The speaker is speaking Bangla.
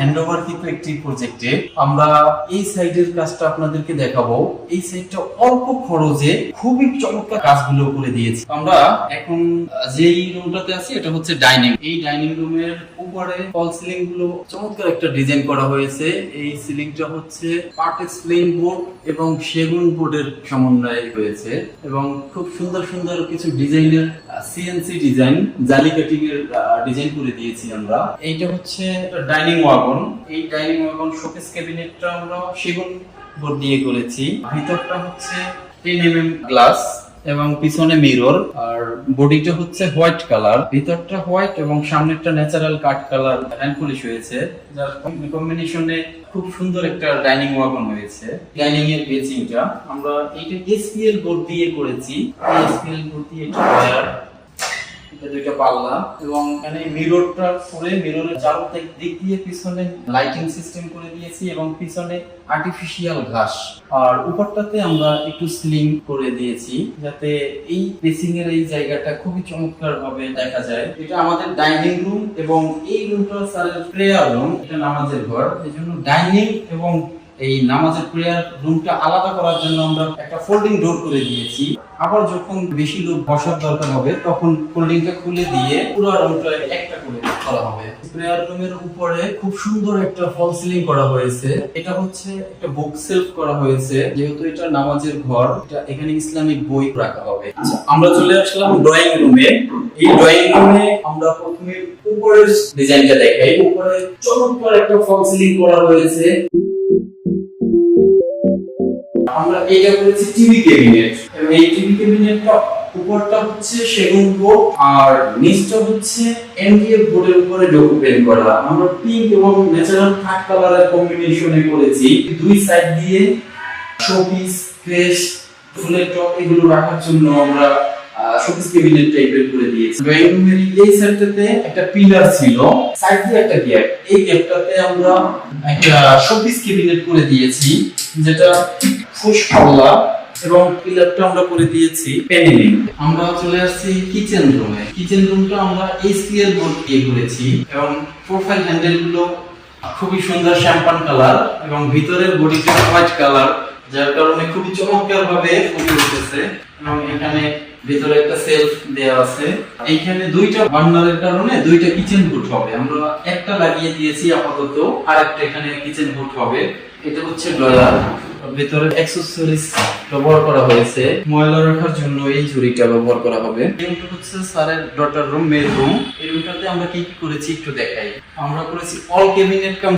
হ্যান্ডওভার কিন্তু একটি প্রজেক্টে আমরা এই সাইডের কাজটা আপনাদেরকে দেখাবো। এই সাইডটা অল্প খরচে খুবই চমৎকার কাজগুলো করে দিয়েছি আমরা। এখন যেই রুমটাতে আছি এটা হচ্ছে ডাইনিং। এই ডাইনিং রুমের উপরে ফল সিলিং গুলো চমৎকার একটা ডিজাইন করা হয়েছে। এই সিলিংটা হচ্ছে পার্টেক্স প্লেন বোর্ড এবং সেগুন বোর্ডের সমন্বয়ে হয়েছে এবং খুব সুন্দর সুন্দর কিছু ডিজাইনের সিএনসি ডিজাইন, জালি কাটিং এর ডিজাইন করে দিয়েছি আমরা। এইটা হচ্ছে ডাইনিং ওয়াগন। এই ডাইনিং ওয়াগন শোকেস ক্যাবিনেটটা আমরা সেগুন বোর্ড দিয়ে করেছি। ভিতরটা হচ্ছে 10 mm গ্লাস এবং পিছনে মিরর, আর বডিটা হচ্ছে হোয়াইট কালার। ভিতরটা হোয়াইট এবং সামনেরটা natural cut colour hand polish হয়েছে, যার কম্বিনেশনে খুব সুন্দর একটা ডাইনিং ওয়াগন হয়েছে। ডাইনিং এর বেসিংটা আমরা এইটা এসপিএল বোর্ড দিয়ে করেছি। এসপিএল বোর্ড দিয়ে এটা ওয়্যার, এটা দুইটা পাল্লা এবং এখানে মিররটা করে মিররের চারো দিক দিয়ে পিছনে লাইটিং সিস্টেম করে দিয়েছি এবং পিছনে আর্টিফিশিয়াল ঘাস, আর উপরটাতে আমরা একটু সিলিং করে দিয়েছি যাতে এই বেসিং এর এই জায়গাটা খুবই চমৎকার ভাবে দেখা যায়। এটা আমাদের ডাইনিং রুম এবং এই রুমটা স্যারের প্রেয়ার রুম। এটা নামাজের ঘর, এজন্য ডাইনিং এবং এই নামাজের প্রেয়ার রুমটা আলাদা করার জন্য আমরা একটা ফোল্ডিং ডোর করে দিয়েছি। আবার যখন বেশি লোক বসার দরকার হবে তখন ফোল্ডিংটা খুলে দিয়ে পুরো রুমটা একটা করে করা হবে। প্রেয়ার রুমের উপরে খুব সুন্দর একটা ফল সিলিং করা হয়েছে। এটা হচ্ছে একটা বুক সেলফ করা হয়েছে, যেহেতু এটা নামাজের ঘর, এটা এখানে ইসলামিক বই রাখা হবে। আমরা চলে আসলাম ড্রয়িং রুমে। এই ড্রয়িং রুমে আমরা প্রথমে উপরের ডিজাইনটা দেখাই। উপরে চমৎকার একটা ফল সিলিং করা হয়েছে। আমরা এটা করেছি টিভি ক্যাবিনেট এবং এই টিভি ক্যাবিনেটটা উপরটা হচ্ছে সেগুন বোর্ড আর নিচটা হচ্ছে এমডিএফ বোর্ডের উপরে ডোকো পেইন্ট করা। আমরা পিঙ্ক এবং ন্যাচারাল কাট কালারের কম্বিনেশনে করেছি। দুই সাইড দিয়ে শোপিস, ক্রেশ, ফুলের টপ এগুলো রাখার জন্য আমরা শোপিস ক্যাবিনেট টাইপের করে দিয়েছি। ড্রয়িং রুমের এই সাইডটাতে একটা পিলার ছিল, সাইড দিয়ে একটা গ্যাপ। এই গ্যাপটাতে আমরা একটা শোপিস ক্যাবিনেট করে দিয়েছি, যেটা ফুসপাল্লা, এবং পিলারটা আমরা করে দিয়েছি প্যানেলিং। আমরা চলে আসছি কিচেন রুমে। কিচেন রুমটা আমরা এইচপিএল বোর্ড দিয়ে করেছি এবং প্রোফাইল হ্যান্ডেল গুলো খুবই সুন্দর শ্যাম্পান কালার এবং ভিতরের বডিটা হোয়াইট কালার, যার কারণে খুবই চমৎকার ভাবে ফুটে উঠেছে। এবং এখানে ভিতরে একটা সেলফ দেয়া আছে। এইখানে দুইটা বার্নারের কারণে দুইটা কিচেন হুড হবে। আমরা একটা লাগিয়ে দিয়েছি আপাতত, আর একটা এখানে কিচেন হুড হবে। এটা হচ্ছে ড্রয়ার, ভিতরে অ্যাকসেসরিজ ব্যবহার করা হয়েছে। ময়লা রাখার জন্য এই ঝুড়িটা ব্যবহার করা হবে। এটা হচ্ছে স্যারের ডটার রুম, মেয়ের রুম। এই রুমটাতে আমরা কি কি করেছি একটু দেখাই। আমরা করেছি অল ক্যাবিনেট কাম